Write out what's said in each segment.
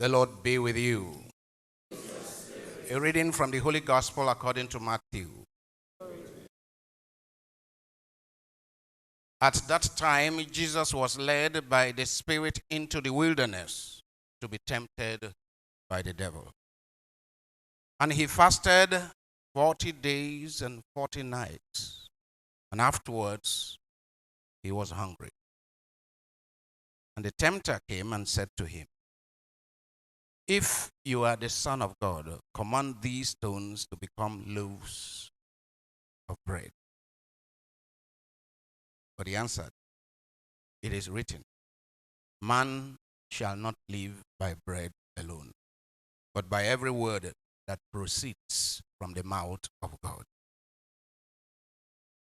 The Lord be with you. A reading from the Holy Gospel according to Matthew. At that time, Jesus was led by the Spirit into the wilderness to be tempted by the devil. And he fasted 40 days and 40 nights. And afterwards, he was hungry. And the tempter came and said to him, "If you are the Son of God, command these stones to become loaves of bread." But he answered, "It is written, man shall not live by bread alone, but by every word that proceeds from the mouth of God."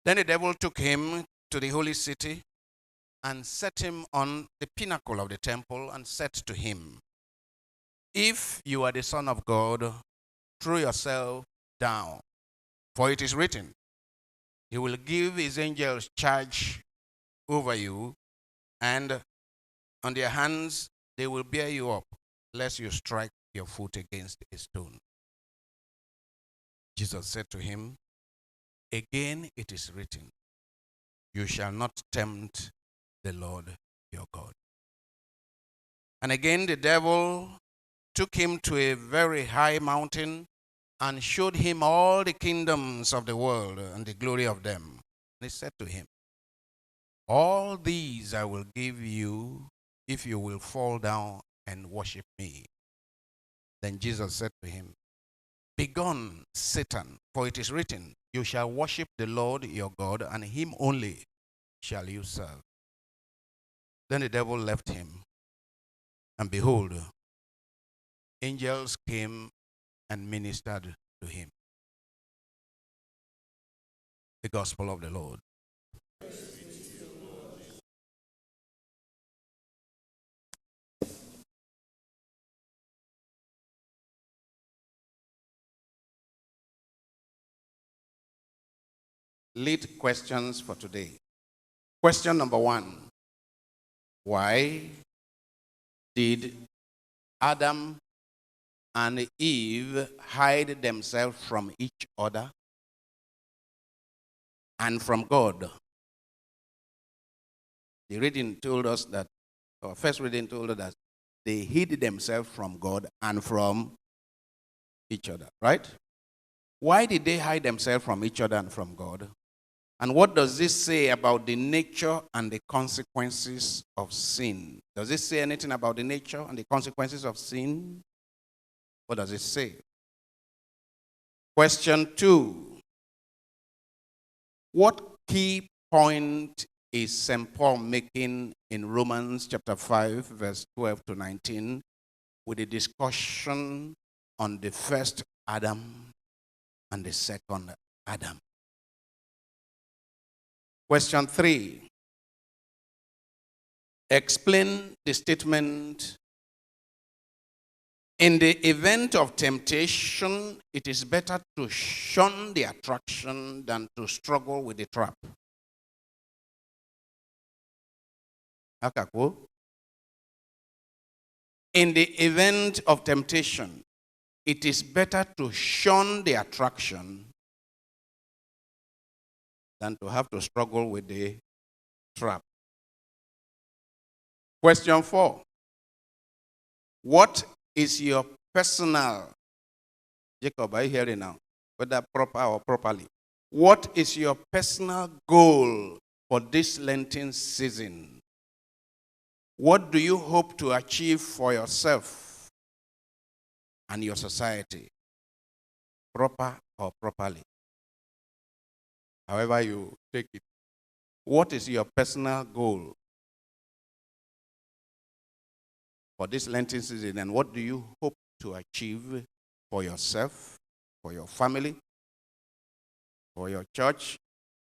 Then the devil took him to the holy city and set him on the pinnacle of the temple and said to him, "If you are the Son of God, throw yourself down, for it is written, he will give his angels charge over you, and on their hands they will bear you up, lest you strike your foot against a stone." Jesus said to him, "Again it is written, you shall not tempt the Lord your God." And again the devil took him to a very high mountain and showed him all the kingdoms of the world and the glory of them. And he said to him, "All these I will give you if you will fall down and worship me." Then Jesus said to him, "Begone, Satan, for it is written, you shall worship the Lord your God, and him only shall you serve." Then the devil left him, and behold, angels came and ministered to him. The gospel of the Lord. Lead questions for today. Question number 1. Why did Adam and Eve hide themselves from each other and from God? The reading told us that, or first reading told us that they hid themselves from God and from each other, right? Why did they hide themselves from each other and from God? And what does this say about the nature and the consequences of sin? Does it say anything about the nature and the consequences of sin? What does it say? Question 2. What key point is St. Paul making in Romans chapter 5, verse 12 to 19, with a discussion on the first Adam and the second Adam? Question 3. Explain the statement, "In the event of temptation, it is better to shun the attraction than to struggle with the trap." Akako. In the event of temptation, it is better to shun the attraction than to have to struggle with the trap. Question 4. What is your personal, Jacob, are you hearing now? Whether proper or properly. What is your personal goal for this Lenten season? What do you hope to achieve for yourself and your society? Proper or properly? However you take it. What is your personal goal for this Lenten season, and what do you hope to achieve for yourself, for your family, for your church,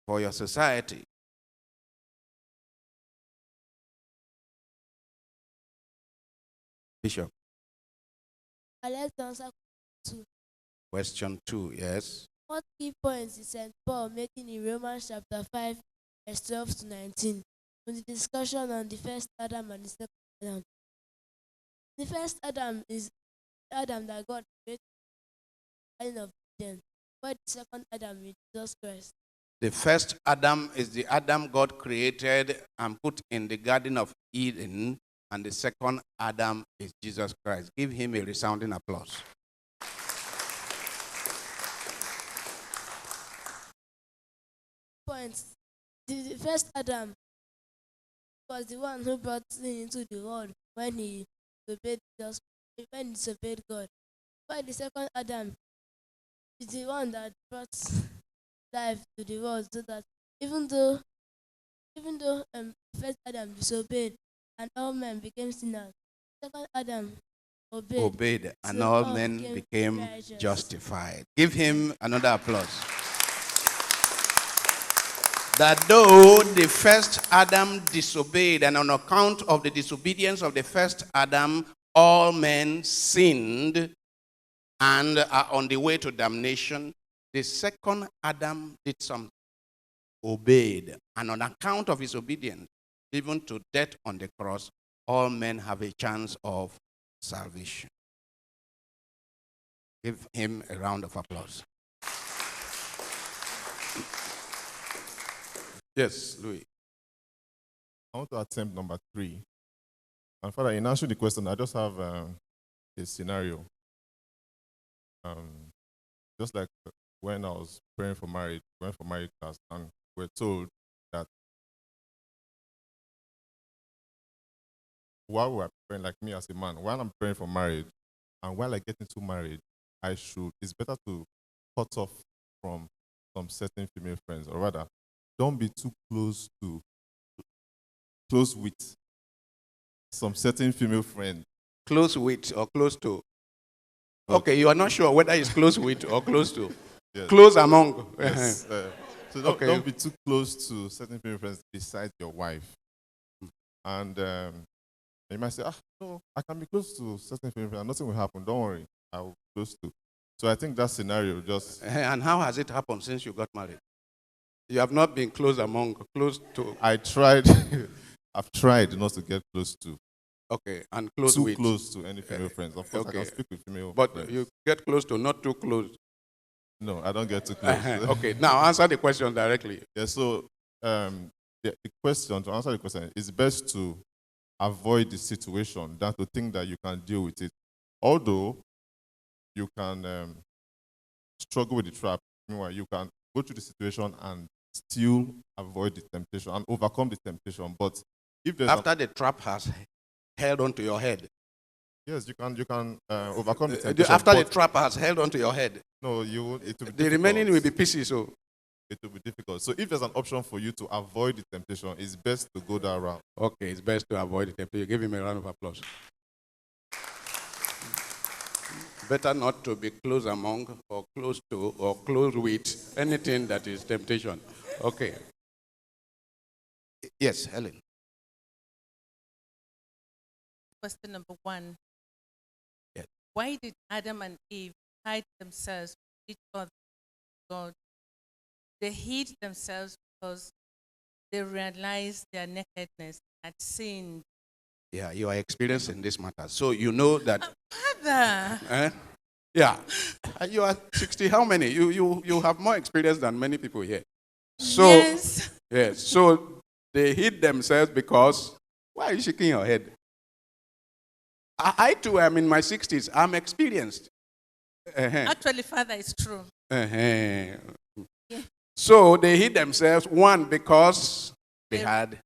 for your society? Bishop. Let's answer 2. Question 2, yes. What key points is St. Paul making in Romans chapter 5, verse 12 to 19, with the discussion on the first Adam and the second Adam? The first Adam is Adam that God created, kind of them. But the second Adam is Jesus Christ. The first Adam is the Adam God created and put in the Garden of Eden, and the second Adam is Jesus Christ. Give him a resounding applause. Point. The first Adam was the one who brought sin into the world when he disobeyed God. But the second Adam is the one that brought life to the world, so that even though first Adam disobeyed and all men became sinners, second Adam obeyed, And so all all men became righteous. justified. Give him another applause. That though the first Adam disobeyed, and on account of the disobedience of the first Adam, all men sinned and are on the way to damnation, the second Adam did something, obeyed. And on account of his obedience, even to death on the cross, all men have a chance of salvation. Give him a round of applause. Yes, Louis. I want to attempt number 3. And Father, in answering the question, I just have a scenario. Just like when I was praying for marriage, went for marriage class, and we're told that while we're praying, like me as a man, while I'm praying for marriage, and while I get into marriage, it's better to cut off from some certain female friends, or rather, don't be too close with some certain female friend. Close with or close to? Okay, you are not sure whether it's close with or close to. Yes. Close among. Yes. So don't be too close to certain female friends besides your wife. And you might say, no, I can be close to certain female friends. Nothing will happen. Don't worry. I will be close to. So I think that scenario just... And how has it happened since you got married? You have not been close to... I tried. I've tried not to get close to. Okay, and close too with... close to any female friends. Of course, okay. I can speak with female but friends. You get close to, not too close. No, I don't get too close. Okay, now answer the question directly. Yeah, so the question, to answer the question, it's best to avoid the situation than to think that you can deal with it. Although you can struggle with the trap, meanwhile, you can go through the situation and still avoid the temptation and overcome the temptation. But if there's after the trap has held onto your head. Yes, you can overcome the temptation. After the trap has held onto your head. No, it will be the difficult. Remaining will be pieces. So it will be difficult. So if there's an option for you to avoid the temptation, it's best to go that route. Okay, it's best to avoid the temptation. Give him a round of applause. Better not to be close among or close to or close with anything that is temptation. Okay. Yes, Helen. Question number 1. Yes. Why did Adam and Eve hide themselves from each other? God. They hid themselves because they realized their nakedness, had sinned. Yeah, you are experiencing this matter. So you know that. Father. Yeah. You are 60. How many? You have more experience than many people here. So, yes. Yes. So they hid themselves because. Why are you shaking your head? I too am in my 60s. I'm experienced. Actually, Father, it's true. Yeah. So they hid themselves, one, because they had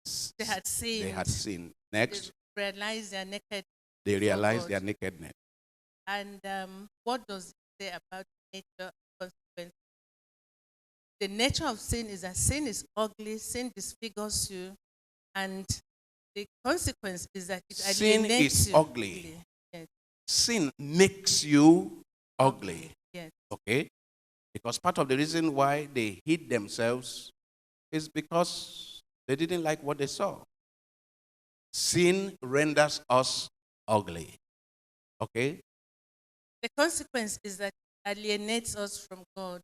sinned. They had sinned. Next, they realized their nakedness. They realized their nakedness. And what does it say about nature consequence? The nature of sin is that sin is ugly, sin disfigures you, and the consequence is that it alienates sin is you. ugly. Yes. Sin makes you ugly. Yes. Okay? Because part of the reason why they hid themselves is because they didn't like what they saw. Sin renders us ugly. Okay? The consequence is that it alienates us from God.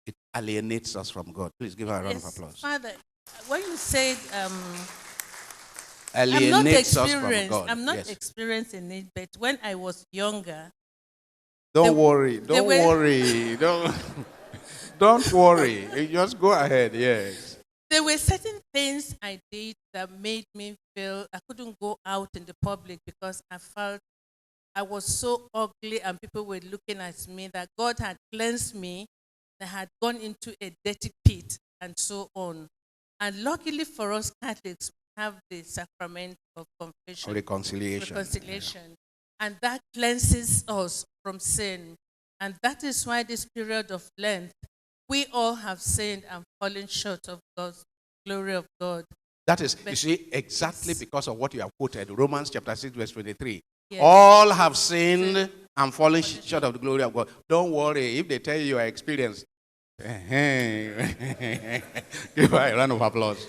It alienates us from God. Please give her a round of applause. Father, when you said alienates us from God. I'm not Yes. experienced in it, but when I was younger, Don't worry. they Don't were- worry. Don't worry. You just go ahead. Yes. there were certain things I did that made me feel I couldn't go out in the public because I felt I was so ugly and people were looking at me that God had cleansed me, that had gone into a dirty pit and so on. And luckily for us Catholics, we have the sacrament of confession, Reconciliation. reconciliation. And that cleanses us from sin. And that is why this period of Lent, we all have sinned and fallen short of God's glory of God. That is, you But- see, exactly Yes. because of what you have quoted, Romans chapter 6, verse 23. Yes. All have sinned and fallen short of the glory of God. Don't worry, if they tell you you are experienced, give her a round of applause.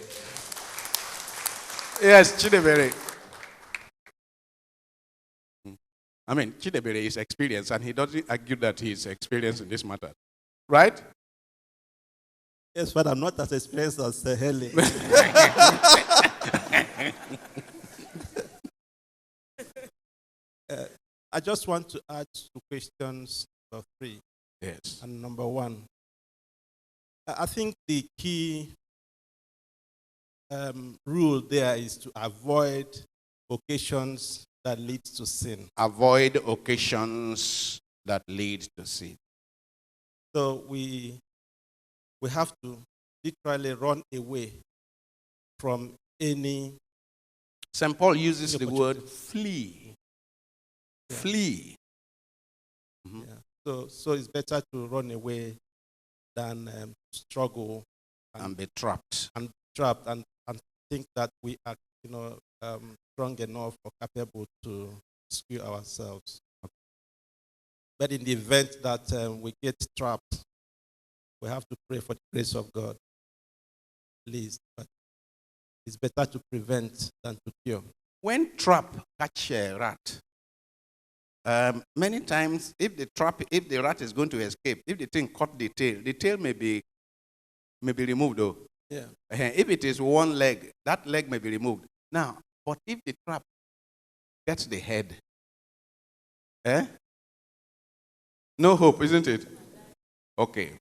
Yes, Chidebere. I mean, Chidebere is experienced, and he doesn't argue that he is experienced in this matter. Right? Yes, but I'm not as experienced as Helen. I just want to add two questions, or three. Yes. And number one, I think the key rule there is to avoid occasions that lead to sin. Avoid occasions that lead to sin. So we have to literally run away from any. St. Paul uses the Opportunity. word flee. Yeah. Flee. Yeah. So it's better to run away than struggle And be trapped. and trapped and think that we are, strong enough or capable to rescue ourselves. But in the event that we get trapped, we have to pray for the grace of God, please. But it's better to prevent than to cure. When trap catch a rat, many times if the rat is going to escape, if the thing caught the tail may be removed though. Yeah. If it is one leg, that leg may be removed. Now, but if the trap gets the head, no hope, isn't it? Okay.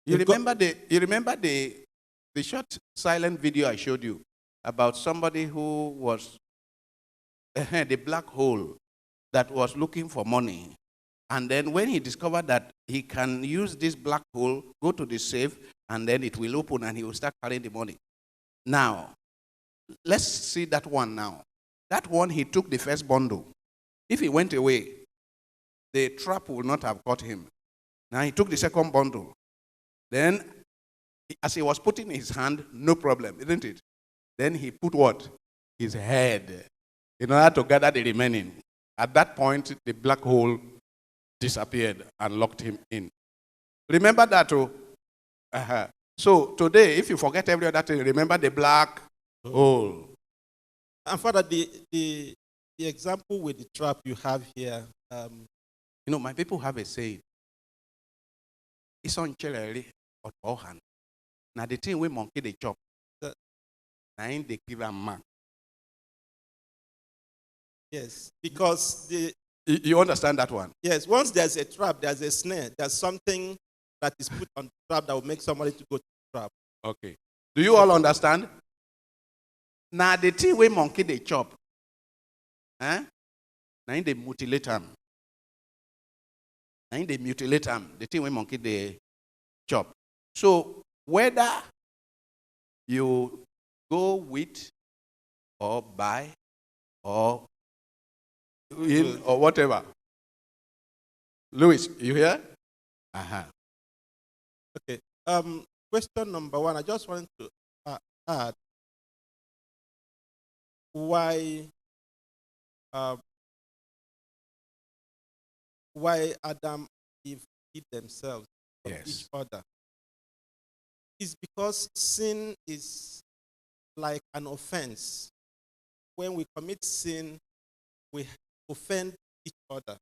You remember the short silent video I showed you about somebody who was the black hole that was looking for money. And then when he discovered that he can use this black hole, go to the safe, and then it will open and he will start carrying the money. Now, let's see that one now. That one, he took the first bundle. If he went away, the trap would not have caught him. Now he took the second bundle. Then, as he was putting his hand, no problem, isn't it? Then he put what? His head in order to gather the remaining. At that point, the black hole disappeared and locked him in. Remember that, oh? So today, if you forget every other thing, remember the black hole. And Father, the example with the trap you have here, My people have a saying. It's on cherry or bohan. Now the thing we monkey they chop. The- Now they give a man. yes, because You understand that one? yes, once there's a trap, there's a snare, there's something that is put on the trap that will make somebody to go to the trap. Okay. Do you all understand? Now the thing we monkey they chop. Now they mutilate them. Now they mutilate them. The thing we monkey they chop. So whether you go with or buy or in or whatever. Louis, you hear? Okay. Question number one, I just wanted to add why Adam and Eve hid themselves from Yes. each other. It's because sin is like an offense. When we commit sin, we offend each other.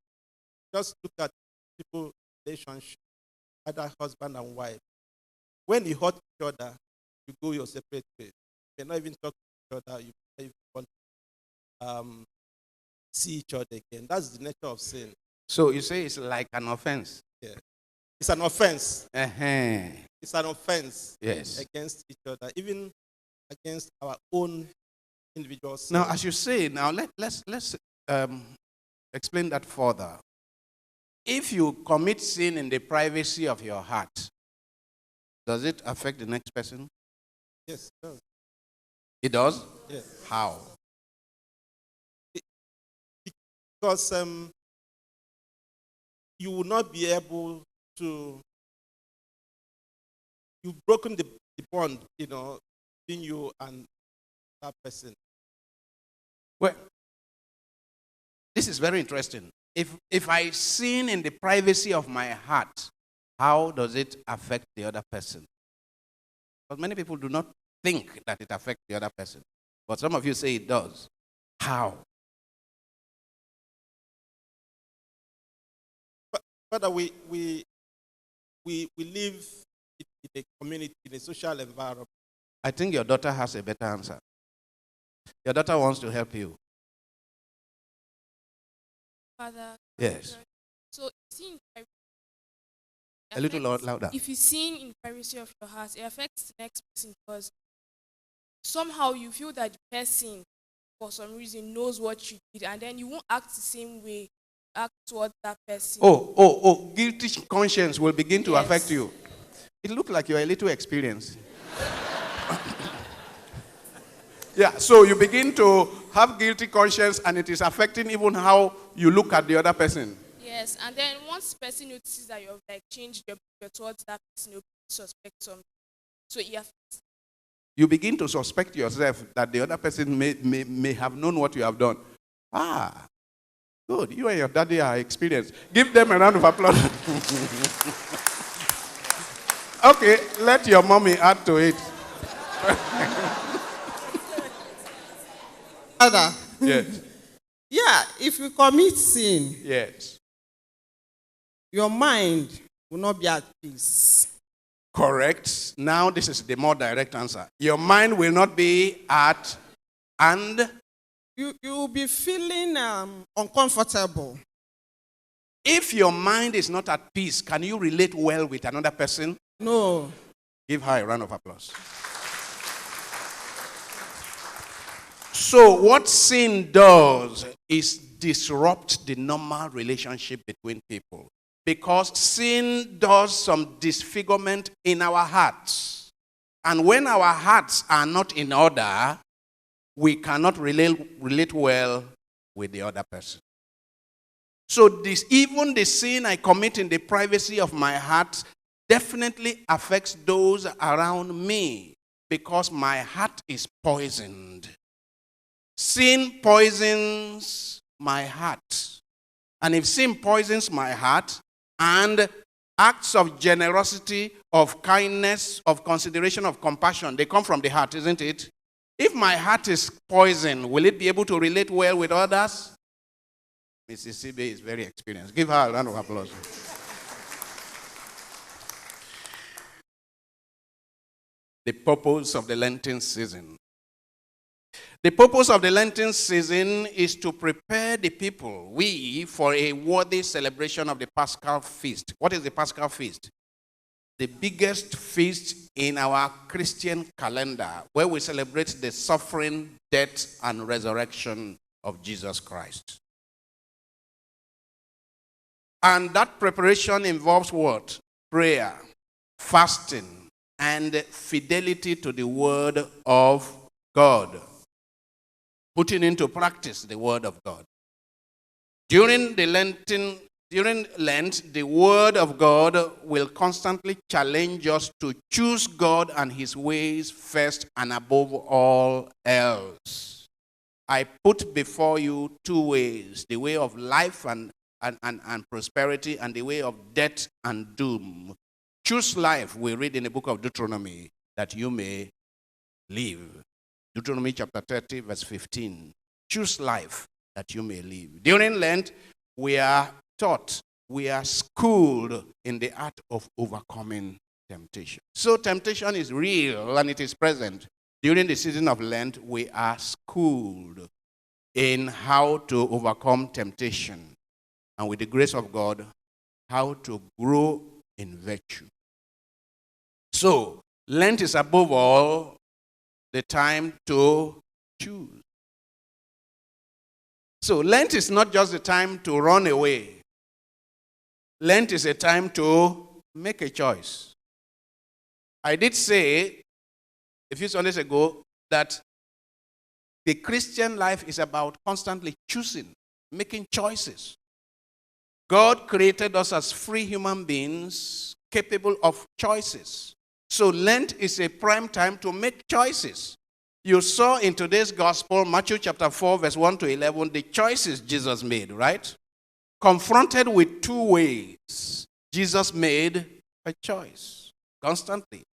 Just look at people's relationship, either husband and wife. When you hurt each other, you go your separate ways. may not even talk to each other. You may not even want to see each other again. That's the nature of sin. So you say it's like an offense. Yeah. It's an offense. Uh-huh. It's an offense Yes. against each other, even against our own individual self. Now, as you say, now let's explain that further. If you commit sin in the privacy of your heart, does it affect the next person? Yes, it does. It does? Yes. How? Because you will not be able to, you've broken the bond, between you and that person. Well, this is very interesting. If I sin in the privacy of my heart, how does it affect the other person? Because many people do not think that it affects the other person. But some of you say it does. How? Father, we live in a community, in a social environment. I think your daughter has a better answer. Your daughter wants to help you. Father. Yes. So sin, A little louder. if you sin in privacy of your heart, it affects the next person because somehow you feel that the person, for some reason, knows what you did, and then you won't act the same way, act towards that person. Oh, guilty conscience will begin to Yes. affect you. It looks like you're a little experienced. Yeah, so you begin to have guilty conscience and it is affecting even how you look at the other person. Yes, and then once the person notices that you've changed your behavior towards that person, you'll suspect something. So it affects. You begin to suspect yourself that the other person may have known what you have done. Ah, good. You and your daddy are experienced. Give them a round of applause. Okay, let your mommy add to it. Father, Yes. yeah, if you commit sin, Yes. your mind will not be at peace. Correct. Now this is the more direct answer. Your mind will not be at, and You will be feeling uncomfortable. if your mind is not at peace, can you relate well with another person? No. Give her a round of applause. So what sin does is disrupt the normal relationship between people. Because sin does some disfigurement in our hearts. And when our hearts are not in order, we cannot relate well with the other person. So even the sin I commit in the privacy of my heart definitely affects those around me because my heart is poisoned. Sin poisons my heart. And if sin poisons my heart, and acts of generosity, of kindness, of consideration, of compassion, they come from the heart, isn't it? If my heart is poisoned, will it be able to relate well with others? Mrs. Sibe is very experienced. Give her a round of applause. The purpose of the Lenten season. The purpose of the Lenten season is to prepare the people, for a worthy celebration of the Paschal feast. What is the Paschal feast? The biggest feast in our Christian calendar, where we celebrate the suffering, death, and resurrection of Jesus Christ. And that preparation involves what? Prayer, fasting, and fidelity to the word of God. Putting into practice the word of God. During Lent, the word of God will constantly challenge us to choose God and his ways first and above all else. I put before you two ways, the way of life and prosperity, and the way of death and doom. Choose life, we read in the book of Deuteronomy, that you may live. Deuteronomy chapter 30, verse 15. Choose life that you may live. During Lent, we are taught, we are schooled in the art of overcoming temptation. So temptation is real and it is present. During the season of Lent, we are schooled in how to overcome temptation, and with the grace of God, how to grow in virtue. So, Lent is above all the time to choose. So, Lent is not just the time to run away. Lent is a time to make a choice. I did say a few Sundays ago that the Christian life is about constantly choosing, making choices. God created us as free human beings capable of choices. So Lent is a prime time to make choices. You saw in today's gospel, Matthew chapter 4, verse 1 to 11, the choices Jesus made, right? Confronted with two ways, Jesus made a choice constantly.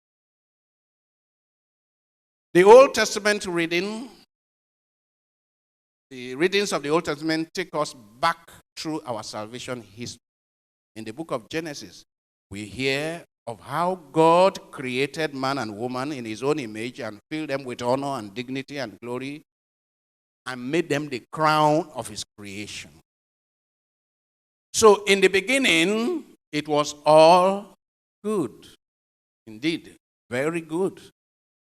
The Old Testament reading, the readings of the Old Testament take us back through our salvation history. In the book of Genesis, we hear of how God created man and woman in his own image and filled them with honor and dignity and glory and made them the crown of his creation. So in the beginning, it was all good. Indeed, very good.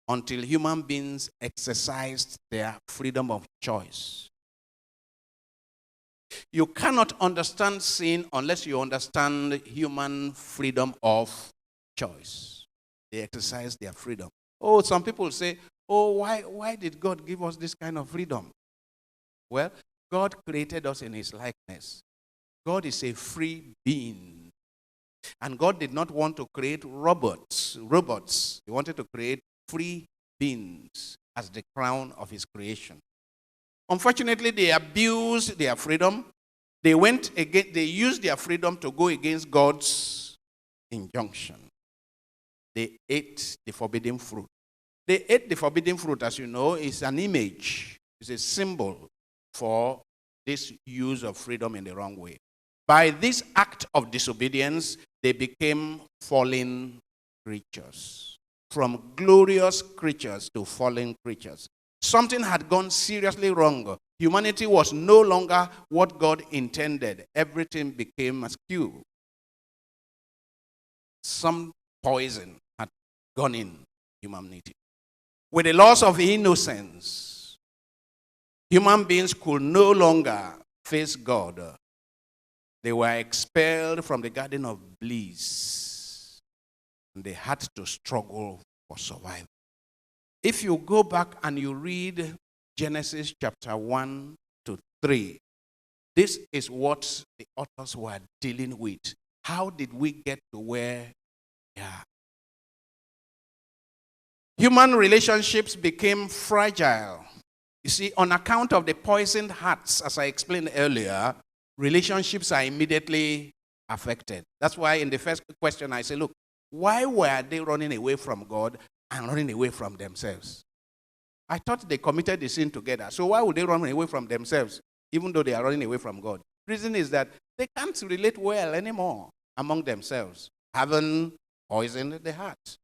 Until human beings exercised their freedom of choice. You cannot understand sin unless you understand human freedom of choice. They exercise their freedom. Oh, some people say, oh, why did God give us this kind of freedom? Well, God created us in his likeness. God is a free being. And God did not want to create robots. He wanted to create free beings as the crown of his creation. Unfortunately, they abused their freedom. They used their freedom to go against God's injunction. They ate the forbidden fruit. They ate the forbidden fruit, as you know, is an image. It's a symbol for this use of freedom in the wrong way. By this act of disobedience, they became fallen creatures. From glorious creatures to fallen creatures. Something had gone seriously wrong. Humanity was no longer what God intended. Everything became askew. Some poison had gone in humanity. With the loss of innocence, human beings could no longer face God. They were expelled from the garden of bliss. And they had to struggle for survival. If you go back and you read Genesis chapter 1 to 3, this is what the authors were dealing with. How did we get to where we are? Human relationships became fragile. You see, on account of the poisoned hearts, as I explained earlier, relationships are immediately affected. That's why in the first question I say, look, why were they running away from God and running away from themselves? I thought they committed the sin together. So why would they run away from themselves, even though they are running away from God? Reason is that they can't relate well anymore among themselves, having poisoned the heart.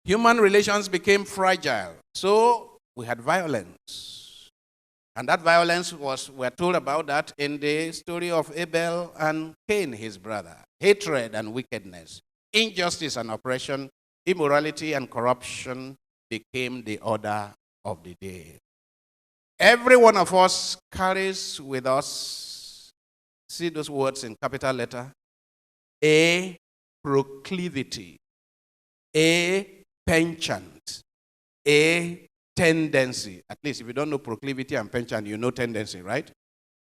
Human relations became fragile. So we had violence. And that violence we're told about that in the story of Abel and Cain, his brother. Hatred and wickedness, injustice and oppression, immorality and corruption became the order of the day. Every one of us carries with us, see those words in capital letter, a proclivity, a penchant, a tendency. At least if you don't know proclivity and penchant, you know tendency, right?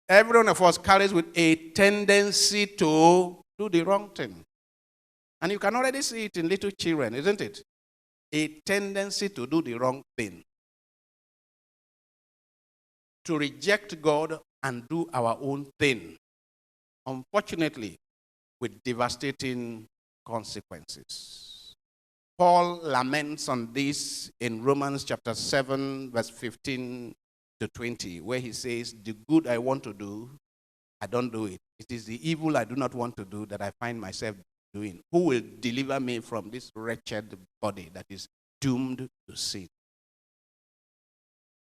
Every one of us carries with a tendency to do the wrong thing. And you can already see it in little children, isn't it? A tendency to do the wrong thing. To reject God and do our own thing. Unfortunately, with devastating consequences. Paul laments on this in Romans chapter 7, verse 15 to 20, where he says, the good I want to do, I don't do it. It is the evil I do not want to do that I find myself doing. Who will deliver me from this wretched body that is doomed to sin.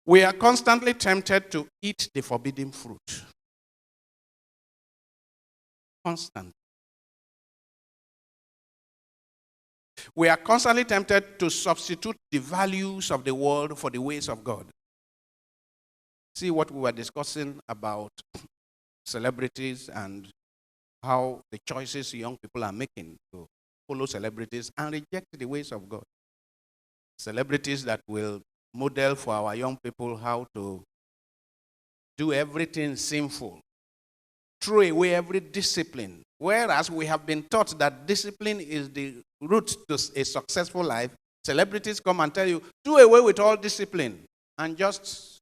We are constantly tempted to eat the forbidden fruit. Constant. We are constantly tempted to substitute the values of the world for the ways of God. See what we were discussing about celebrities and how the choices young people are making to follow celebrities and reject the ways of God. Celebrities that will model for our young people how to do everything sinful, throw away every discipline. Whereas we have been taught that discipline is the route to a successful life, celebrities come and tell you, do away with all discipline and just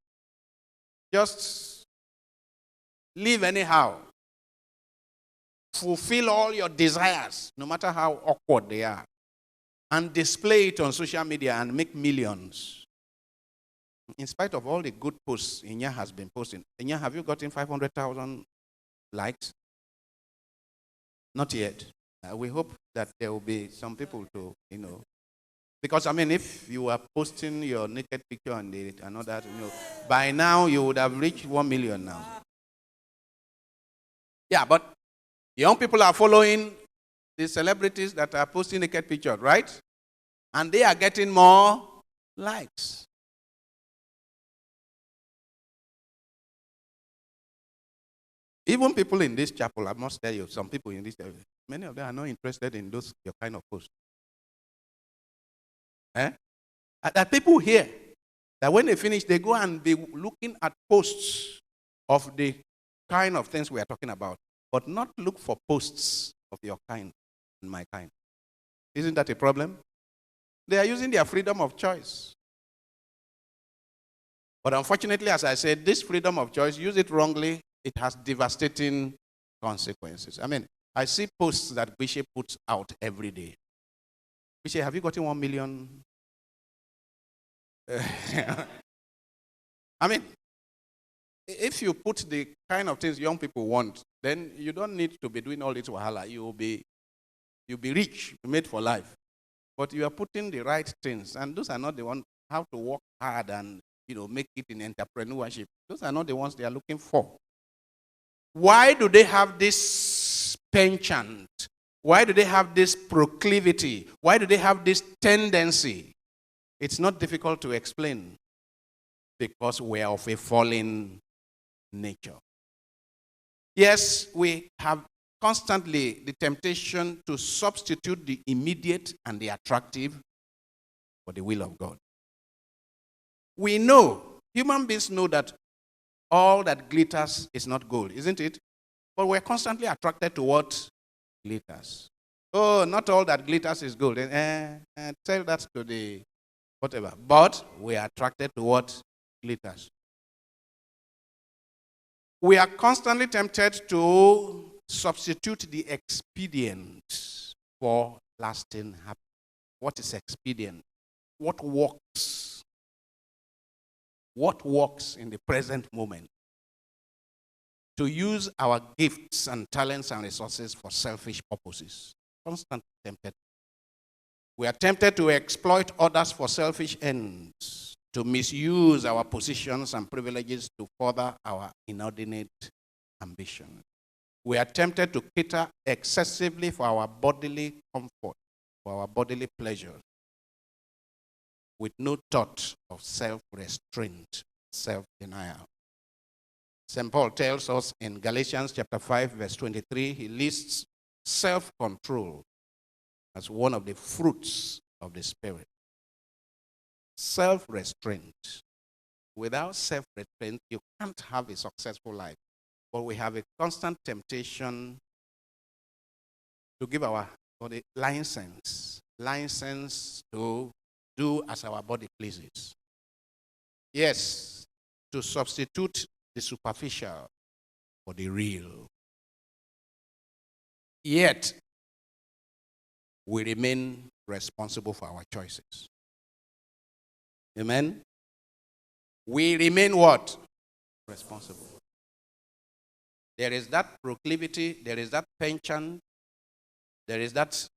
live anyhow. Fulfill all your desires, no matter how awkward they are, and display it on social media and make millions. In spite of all the good posts Inya has been posting. Inya, have you gotten 500,000 likes? Not yet. We hope that there will be some people to, because I mean, if you are posting your naked picture and all that, by now you would have reached 1 million now. Yeah, but young people are following the celebrities that are posting naked pictures, right? And they are getting more likes. Even people in this chapel, I must tell you, some people in this chapel, many of them are not interested in those your kind of posts. There are people here that when they finish, they go and be looking at posts of the kind of things we are talking about, but not look for posts of your kind and my kind. Isn't that a problem? They are using their freedom of choice. But unfortunately, as I said, this freedom of choice, use it wrongly, it has devastating consequences. I mean, I see posts that Bishop puts out every day. Bishop, have you gotten 1 million? I mean, if you put the kind of things young people want, then you don't need to be doing all this wahala. You'll be rich, made for life. But you are putting the right things, and those are not the ones how to work hard and make it in entrepreneurship. Those are not the ones they are looking for. Why do they have this penchant? Why do they have this proclivity? Why do they have this tendency? It's not difficult to explain. Because we are of a fallen nature. Yes, we have constantly the temptation to substitute the immediate and the attractive for the will of God. We know, human beings know that all that glitters is not gold, isn't it? But we're constantly attracted to what glitters. Oh, not all that glitters is gold. Tell that to the whatever. But we are attracted to what glitters. We are constantly tempted to substitute the expedient for lasting happiness. What is expedient? What works? What works in the present moment? To use our gifts and talents and resources for selfish purposes. Constantly tempted. We are tempted to exploit others for selfish ends, to misuse our positions and privileges to further our inordinate ambition. We are tempted to cater excessively for our bodily comfort, for our bodily pleasure, with no thought of self-restraint, self-denial. St. Paul tells us in Galatians chapter 5, verse 23, he lists self-control as one of the fruits of the Spirit. Self-restraint. Without self-restraint, you can't have a successful life. But we have a constant temptation to give our body license to do as our body pleases. Yes, to substitute the superficial for the real. Yet, we remain responsible for our choices. Amen? We remain what? Responsible. There is that proclivity, there is that penchant, there is that,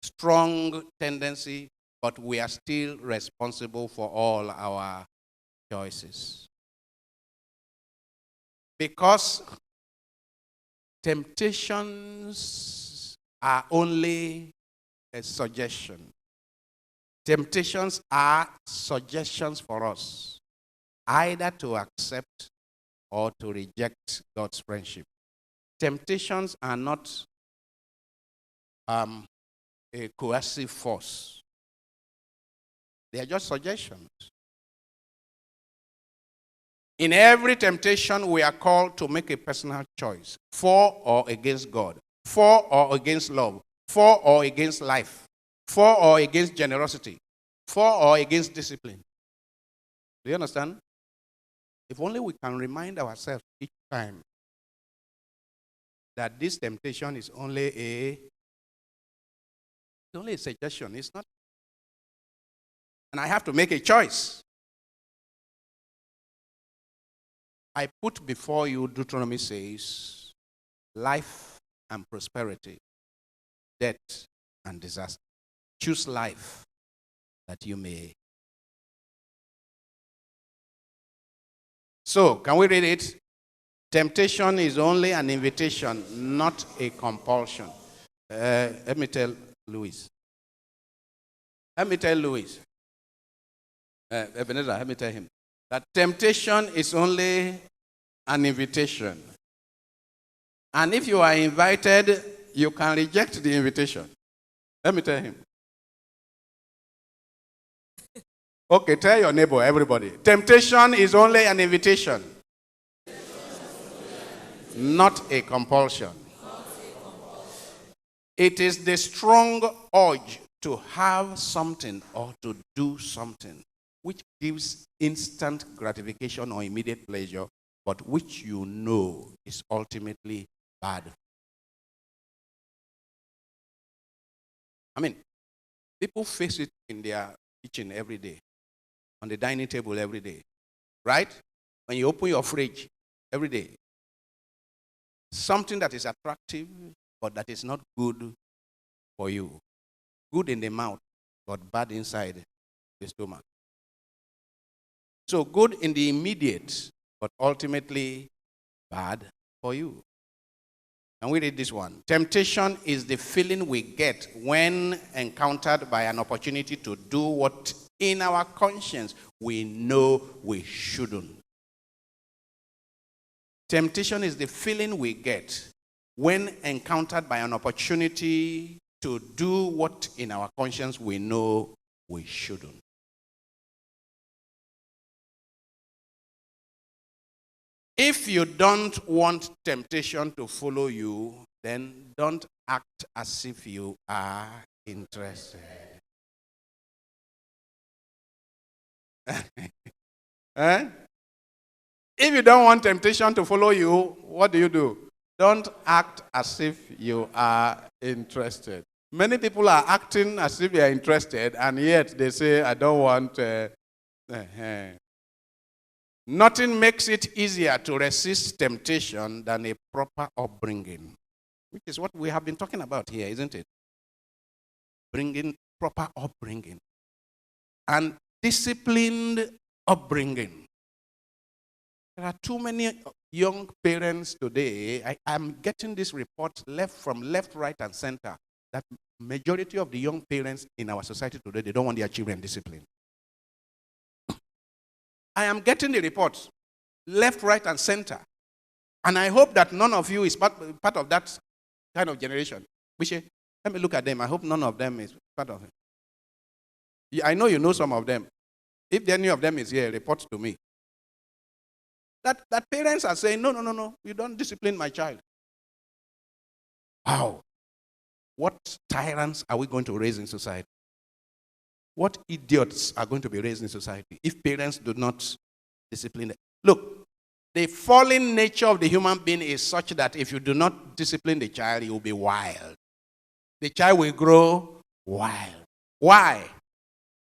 strong tendency but we are still responsible for all our choices. Because temptations are only a suggestion. Temptations are suggestions for us, either to accept or to reject God's friendship. Temptations are not a coercive force. They are just suggestions. In every temptation, we are called to make a personal choice for or against God, for or against love, for or against life, for or against generosity, for or against discipline. Do you understand? If only we can remind ourselves each time that this temptation is only a suggestion. It's not. And I have to make a choice. I put before you, Deuteronomy says, life and prosperity, death and disaster. Choose life that you may. So, can we read it? Temptation is only an invitation, not a compulsion. Let me tell Louis. Ebenezer, let me tell him that temptation is only an invitation. And if you are invited, you can reject the invitation. Let me tell him. Okay, tell your neighbor, everybody. Temptation is only an invitation, not a compulsion. It is the strong urge to have something or to do something which gives instant gratification or immediate pleasure, but which you know is ultimately bad. I mean, people face it in their kitchen every day, on the dining table every day, right? When you open your fridge every day, something that is attractive, but that is not good for you. Good in the mouth, but bad inside the stomach. So good in the immediate, but ultimately bad for you. And we read this one. Temptation is the feeling we get when encountered by an opportunity to do what in our conscience we know we shouldn't. Temptation is the feeling we get when encountered by an opportunity to do what in our conscience we know we shouldn't. If you don't want temptation to follow you, then don't act as if you are interested. Eh? If you don't want temptation to follow you, what do? Don't act as if you are interested. Many people are acting as if they are interested, and yet they say, I don't want. Nothing makes it easier to resist temptation than a proper upbringing, which is what we have been talking about here, isn't it? Proper upbringing and disciplined upbringing. There are too many young parents today. I'm getting this report from left, right, and center that majority of the young parents in our society today, they don't want their children disciplined. I am getting the reports, left, right, and center. And I hope that none of you is part of that kind of generation. Let me look at them. I hope none of them is part of it. I know you know some of them. If any of them is here, report to me. That parents are saying, no, you don't discipline my child. Wow. What tyrants are we going to raise in society? What idiots are going to be raised in society if parents do not discipline them? Look, the fallen nature of the human being is such that if you do not discipline the child, he will be wild. The child will grow wild. Why?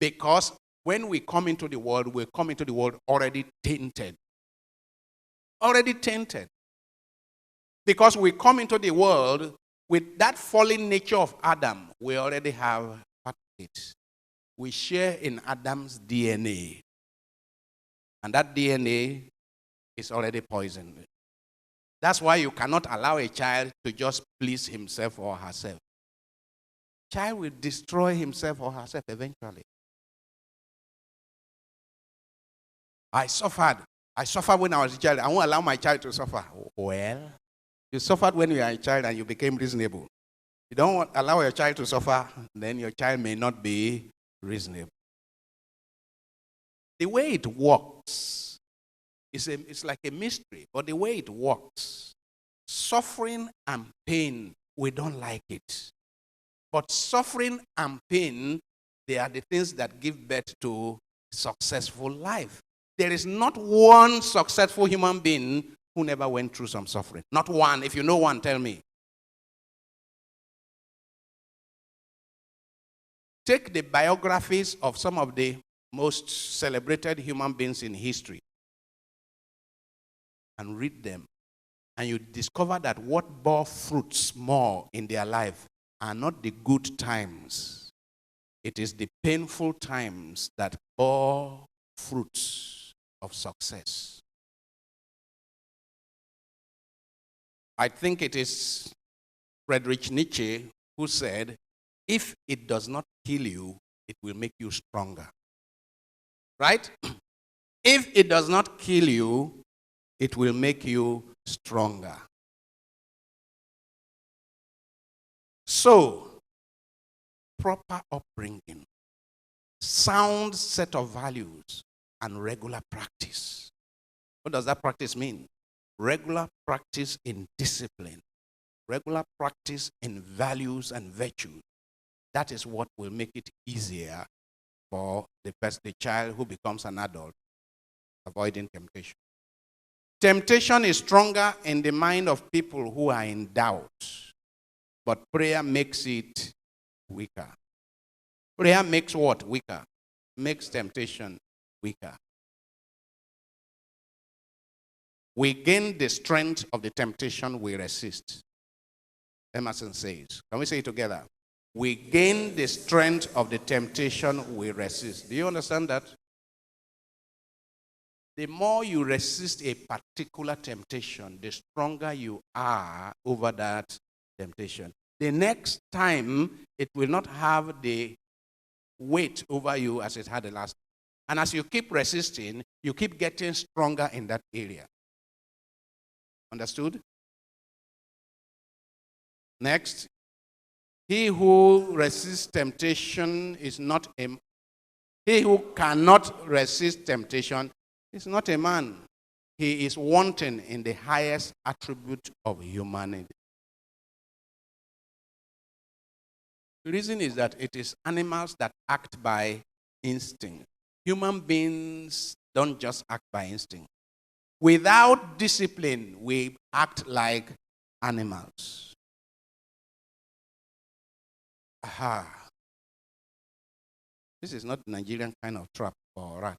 Because when we come into the world, we come into the world already tainted. Already tainted. Because we come into the world with that fallen nature of Adam, we already have part of it. we share in Adam's DNA. And that DNA is already poisoned. That's why you cannot allow a child to just please himself or herself. Child will destroy himself or herself eventually. I suffered when I was a child. I won't allow my child to suffer. Well, you suffered when you were a child and you became reasonable. You don't allow your child to suffer, then your child may not be reasonable. The way it works, it's like a mystery, but the way it works, suffering and pain, we don't like it. But suffering and pain, they are the things that give birth to successful life. There is not one successful human being who never went through some suffering. Not one. If you know one, tell me. Take the biographies of some of the most celebrated human beings in history and read them. And you discover that what bore fruits more in their life are not the good times. It is the painful times that bore fruits of success. I think it is Friedrich Nietzsche who said, if it does not kill you, it will make you stronger. Right? If it does not kill you, it will make you stronger. So, proper upbringing, sound set of values, and regular practice. What does that practice mean? Regular practice in discipline, regular practice in values and virtues. That is what will make it easier for the child who becomes an adult, avoiding temptation. Temptation is stronger in the mind of people who are in doubt, but prayer makes it weaker. Prayer makes what weaker? Makes temptation weaker. We gain the strength of the temptation we resist. Emerson says. Can we say it together? We gain the strength of the temptation we resist. Do you understand that? The more you resist a particular temptation, the stronger you are over that temptation. The next time, it will not have the weight over you as it had the last time. And as you keep resisting, you keep getting stronger in that area. Understood? Next. He who resists temptation is not a man. He who cannot resist temptation is not a man. He is wanting in the highest attribute of humanity. The reason is that it is animals that act by instinct. Human beings don't just act by instinct. Without discipline, we act like animals. Aha. This is not the Nigerian kind of trap or rat.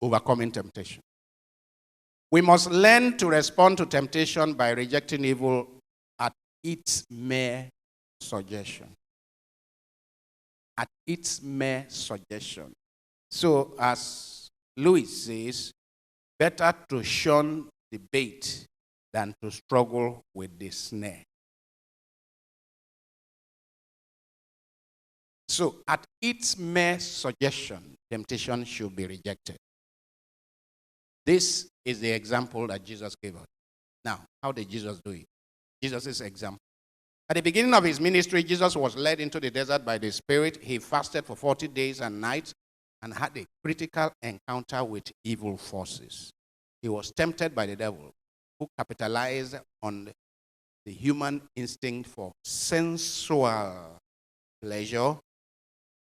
Overcoming temptation. We must learn to respond to temptation by rejecting evil at its mere suggestion. At its mere suggestion. So, as Lewis says, better to shun the bait than to struggle with the snare. So, at its mere suggestion, temptation should be rejected. This is the example that Jesus gave us. Now, how did Jesus do it? Jesus' example. At the beginning of his ministry, Jesus was led into the desert by the Spirit. He fasted for 40 days and nights and had a critical encounter with evil forces. He was tempted by the devil, who capitalized on the human instinct for sensual pleasure,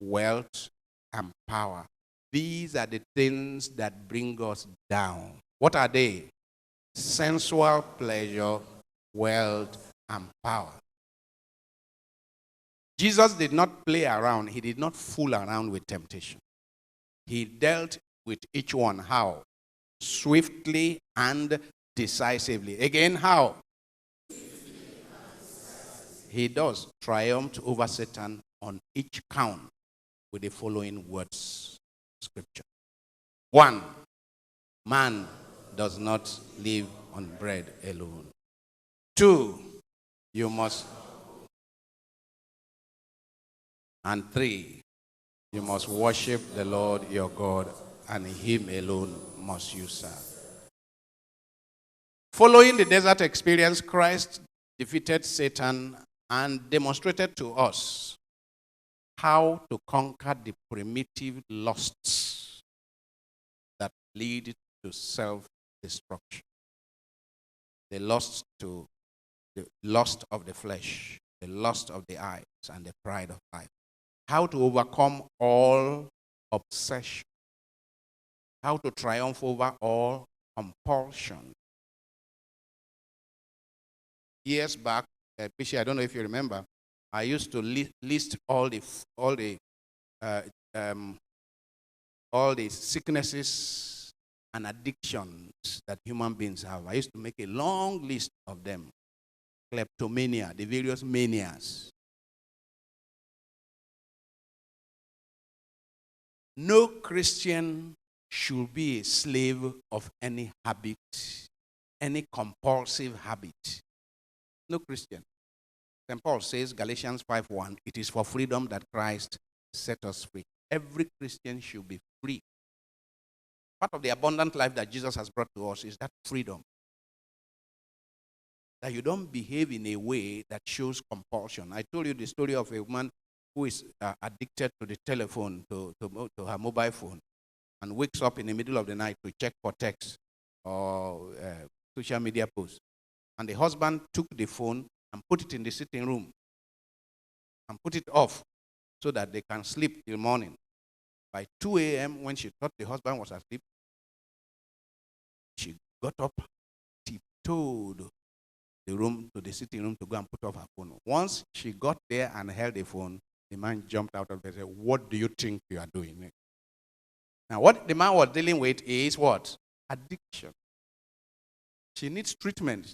wealth, and power. These are the things that bring us down. What are they? Sensual pleasure, wealth, and power. Jesus did not play around. He did not fool around with temptation. He dealt with each one. How? Swiftly and decisively. Again, how? he does triumph over Satan on each count with the following words, scripture. 1, man does not live on bread alone. 2, you must. And 3, you must worship the Lord your God, and him alone must you serve. Following the desert experience, Christ defeated Satan and demonstrated to us how to conquer the primitive lusts that lead to self-destruction. The lust of the flesh, the lust of the eyes, and the pride of life. How to overcome all obsession. How to triumph over all compulsion. Years back, Bishop, I don't know if you remember, I used to list all the sicknesses and addictions that human beings have. I used to make a long list of them. Kleptomania, the various manias. No Christian should be a slave of any habit, any compulsive habit. No Christian. St. Paul says, Galatians 5:1, it is for freedom that Christ set us free. Every Christian should be free. Part of the abundant life that Jesus has brought to us is that freedom. That you don't behave in a way that shows compulsion. I told you the story of a woman who is addicted to the telephone, to her mobile phone, and wakes up in the middle of the night to check for texts or social media posts. And the husband took the phone and put it in the sitting room and put it off so that they can sleep till morning. By 2 a.m., when she thought the husband was asleep, she got up, tiptoed to the sitting room to go and put off her phone. Once she got there and held the phone, the man jumped out of bed and said, what do you think you are doing? Now, what the man was dealing with is what? Addiction. She needs treatment.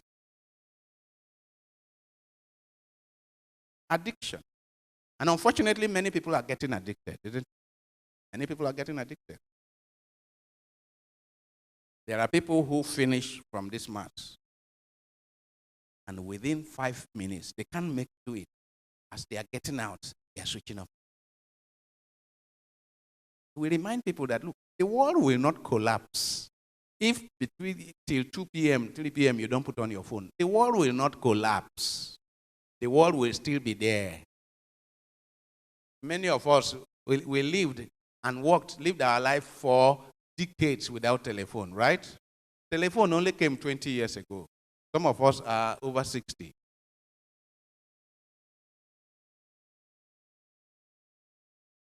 Addiction. And unfortunately, many people are getting addicted, isn't it? Many people are getting addicted. There are people who finish from this mass, and within 5 minutes, they can't make do it. As they are getting out, they are switching off. We remind people that, look, the world will not collapse if between till 2 p.m., 3 p.m. you don't put on your phone. The world will not collapse. The world will still be there. Many of us, we lived and lived our life for decades without telephone, right? Telephone only came 20 years ago. Some of us are over 60.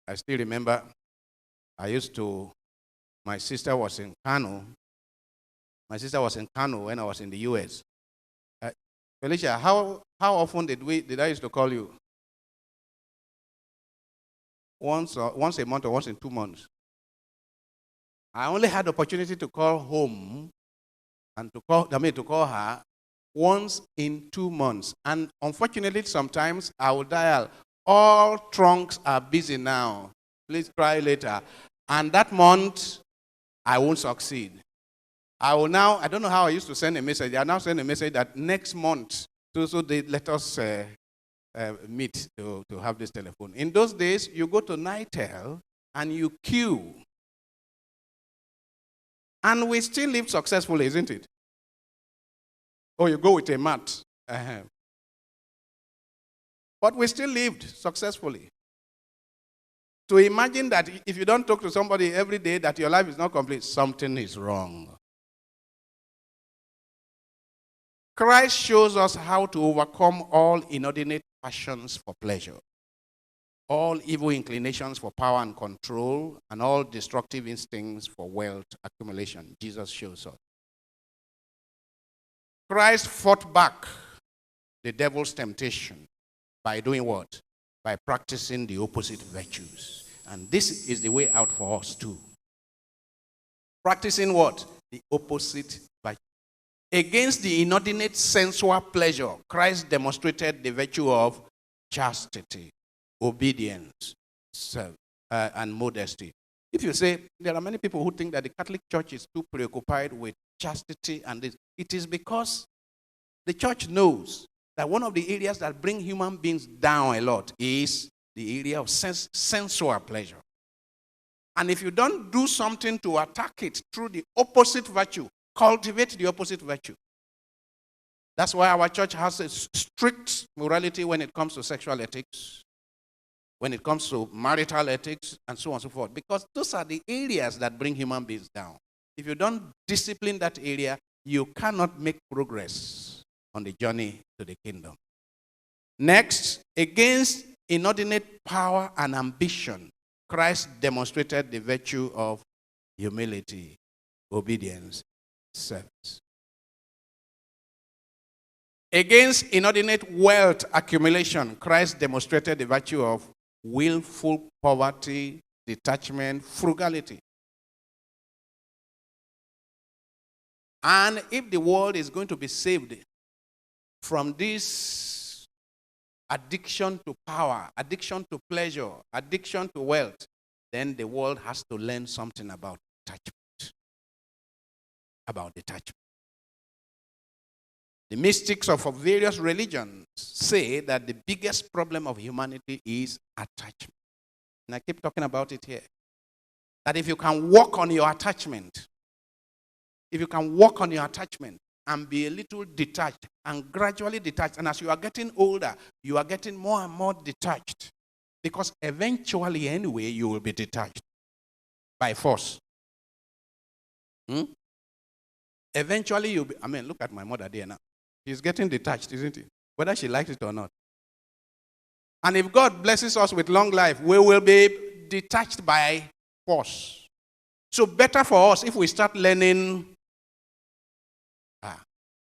I still remember my sister was in Kano. My sister was in Kano when I was in the US. Felicia, how often did I used to call you? Once a month or once in 2 months. I only had the opportunity to call home and to call her once in 2 months. And unfortunately, sometimes I will dial, all trunks are busy now. Please try later. And that month, I won't succeed. I don't know how I used to send a message. I now send a message that next month, so they let us meet to have this telephone. In those days, you go to Nitel and you queue. And we still live successfully, isn't it? Or you go with a mat. But we still lived successfully. To imagine that if you don't talk to somebody every day, that your life is not complete, something is wrong. Christ shows us how to overcome all inordinate passions for pleasure, all evil inclinations for power and control, and all destructive instincts for wealth accumulation. Jesus shows us. Christ fought back the devil's temptation by doing what? By practicing the opposite virtues. And this is the way out for us too. Practicing what? The opposite virtue. Against the inordinate sensual pleasure, Christ demonstrated the virtue of chastity, obedience, and modesty. If you say, there are many people who think that the Catholic Church is too preoccupied with chastity and this, it is because the church knows that one of the areas that bring human beings down a lot is the area of sensual pleasure. And if you don't do something to attack it through the opposite virtue, cultivate the opposite virtue. That's why our church has a strict morality when it comes to sexual ethics, when it comes to marital ethics, and so on and so forth. Because those are the areas that bring human beings down. If you don't discipline that area, you cannot make progress on the journey to the kingdom. Next, against inordinate power and ambition, Christ demonstrated the virtue of humility, obedience, service. Against inordinate wealth accumulation, Christ demonstrated the virtue of willful poverty, detachment, frugality. And if the world is going to be saved from this addiction to power, addiction to pleasure, addiction to wealth, then the world has to learn something about detachment. About detachment. The mystics of various religions say that the biggest problem of humanity is attachment. And I keep talking about it here. That if you can work on your attachment, and be a little detached and gradually detached, and as you are getting older, you are getting more and more detached. Because eventually, anyway, you will be detached by force. Eventually, you'll be, look at my mother there now. She's getting detached, isn't it? Whether she likes it or not. And if God blesses us with long life, we will be detached by force. So better for us if we start learning.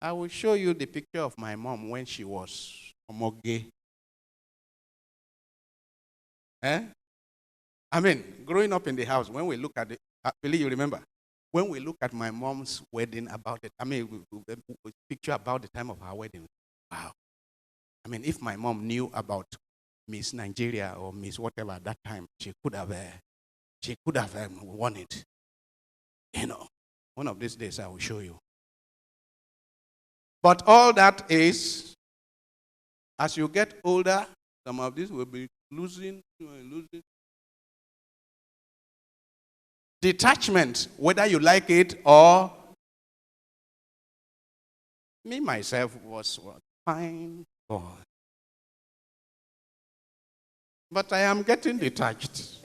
I will show you the picture of my mom when she was omoge. Growing up in the house, when we look at it, I believe you remember, when we look at my mom's wedding about it, we picture about the time of her wedding. Wow. If my mom knew about Miss Nigeria or Miss whatever at that time, she could have won it. One of these days I will show you. But all that is, as you get older, some of these will be losing. Detachment, whether you like it or me myself was fine boy. But I am getting detached.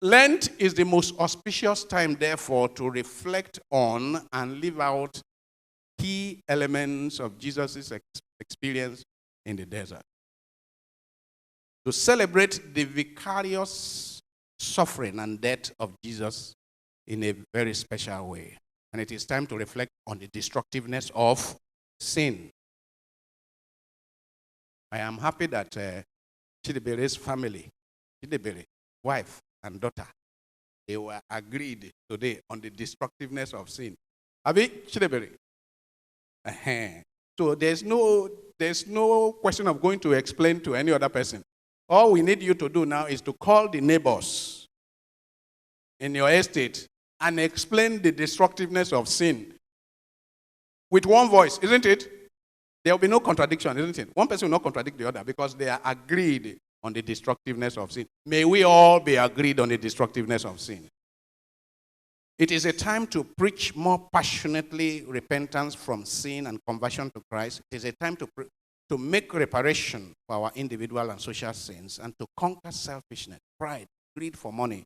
Lent is the most auspicious time, therefore, to reflect on and live out key elements of Jesus' experience in the desert. To celebrate the vicarious suffering and death of Jesus in a very special way. And it is time to reflect on the destructiveness of sin. I am happy that Chidibere's family, Chidibere, wife, and daughter, they were agreed today on the destructiveness of sin. Abi Chidebere. So there's no question of going to explain to any other person. All we need you to do now is to call the neighbors in your estate and explain the destructiveness of sin with one voice, isn't it? There will be no contradiction, isn't it? One person will not contradict the other because they are agreed on the destructiveness of sin. May we all be agreed on the destructiveness of sin. It is a time to preach more passionately repentance from sin and conversion to Christ. It is a time to make reparation for our individual and social sins and to conquer selfishness, pride, greed for money,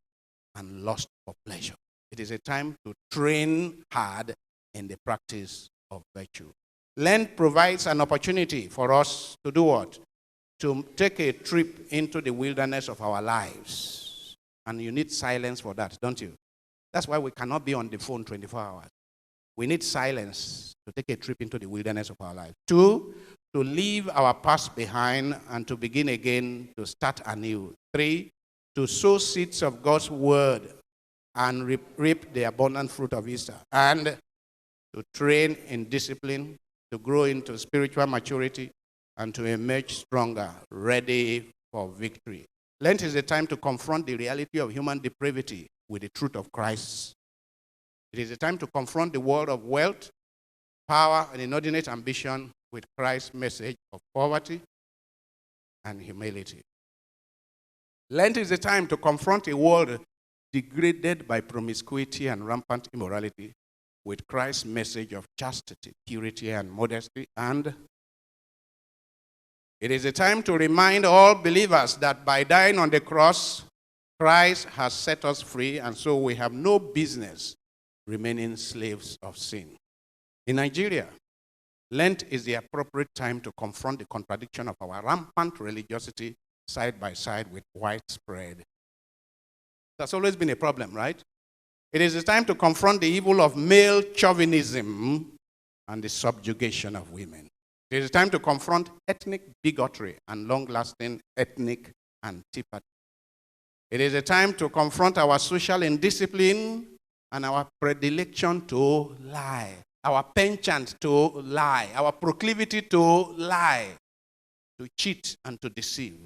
and lust for pleasure. It is a time to train hard in the practice of virtue. Lent provides an opportunity for us to do what? To take a trip into the wilderness of our lives. And you need silence for that, don't you? That's why we cannot be on the phone 24 hours. We need silence to take a trip into the wilderness of our life. 2, to leave our past behind and to begin again, to start anew. 3, to sow seeds of God's word and reap the abundant fruit of Easter, and to train in discipline, to grow into spiritual maturity, and to emerge stronger, ready for victory. Lent is a time to confront the reality of human depravity with the truth of Christ. It is a time to confront the world of wealth, power, and inordinate ambition with Christ's message of poverty and humility. Lent is a time to confront a world degraded by promiscuity and rampant immorality with Christ's message of chastity, purity, and modesty. And it is a time to remind all believers that by dying on the cross, Christ has set us free, and so we have no business remaining slaves of sin. In Nigeria, Lent is the appropriate time to confront the contradiction of our rampant religiosity side by side with widespread. That's always been a problem, right? It is a time to confront the evil of male chauvinism and the subjugation of women. It is a time to confront ethnic bigotry and long-lasting ethnic antipathy. It is a time to confront our social indiscipline and our predilection to lie, our penchant to lie, our proclivity to lie, to cheat and to deceive.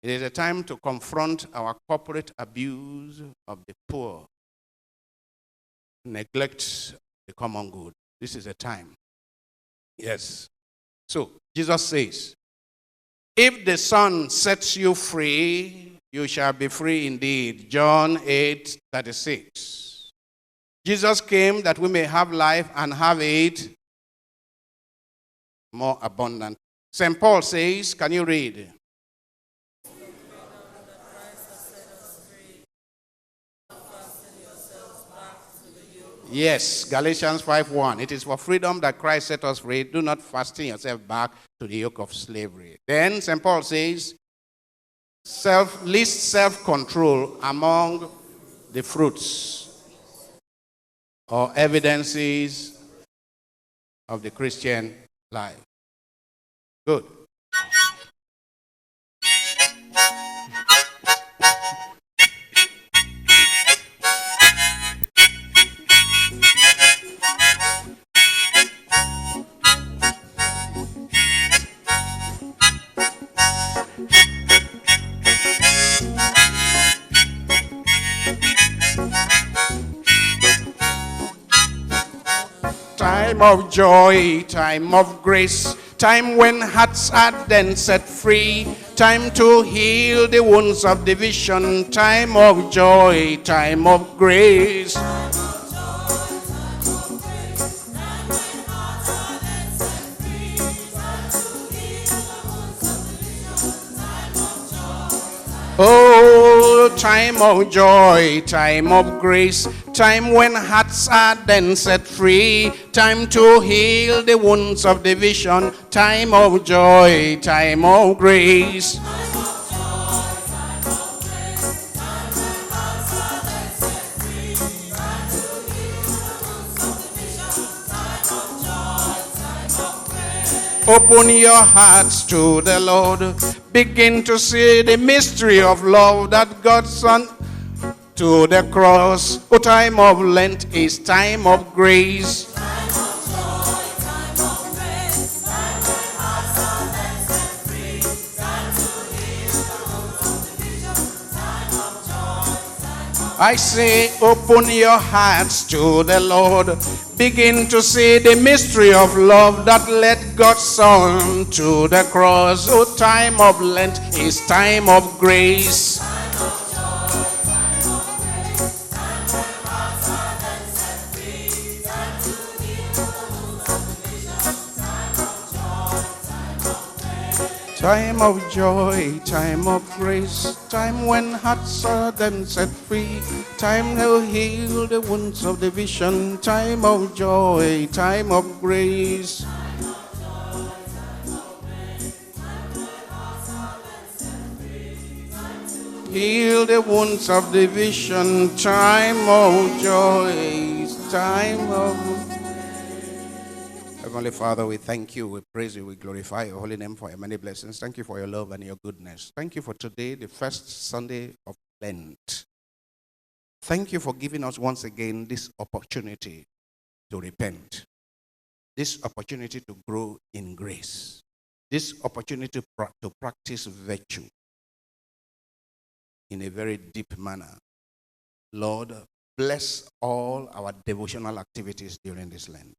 It is a time to confront our corporate abuse of the poor, neglect the common good. This is a time. Yes. So, Jesus says, if the Son sets you free, you shall be free indeed. John 8:36. Jesus came that we may have life and have it more abundant. St. Paul says, can you read? Yes, Galatians 5:1. It is for freedom that Christ set us free. Do not fasten yourself back to the yoke of slavery. Then St. Paul says, least self-control among the fruits or evidences of the Christian life. Good. Time of joy, time of grace, time when hearts are then set free, time to heal the wounds of division, time of joy, time of grace. Oh, time of joy, time of grace, time when hearts are then set free, time to heal the wounds of division, time of joy, time of grace. Open your hearts to the Lord. Begin to see the mystery of love that God sent to the cross. Oh, time of Lent is time of grace. Time of joy, time of grace, time when hearts are then set free, time to heal the wounds of division, time of joy, time of I say, open your hearts to the Lord. Begin to see the mystery of love that led God's Son to the cross. Oh, time of Lent is time of grace. time of joy, time of grace, time when hearts are then set free, time to heal the wounds of division, time of joy, time of grace. Time of joy, time of grace, time when hearts are then set free, time to heal the wounds of division, time of joy, time of grace. Heal the wounds of division, time of joy, time of... Heavenly Father, we thank you, we praise you, we glorify your holy name for your many blessings. Thank you for your love and your goodness. Thank you for today, the first Sunday of Lent. Thank you for giving us once again this opportunity to repent, this opportunity to grow in grace, this opportunity to practice virtue in a very deep manner. Lord, bless all our devotional activities during this Lent.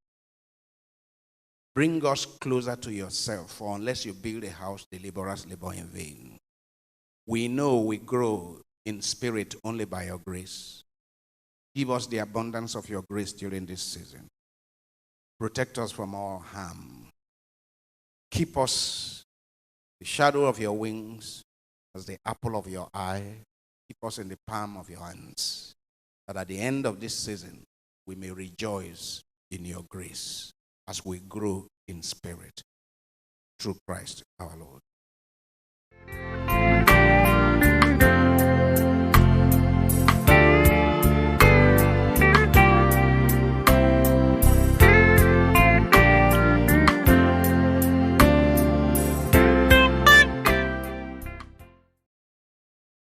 Bring us closer to yourself, for unless you build a house, the laborers labor in vain. We know we grow in spirit only by your grace. Give us the abundance of your grace during this season. Protect us from all harm. Keep us the shadow of your wings as the apple of your eye. Keep us in the palm of your hands, that at the end of this season, we may rejoice in your grace as we grow in spirit through Christ our Lord.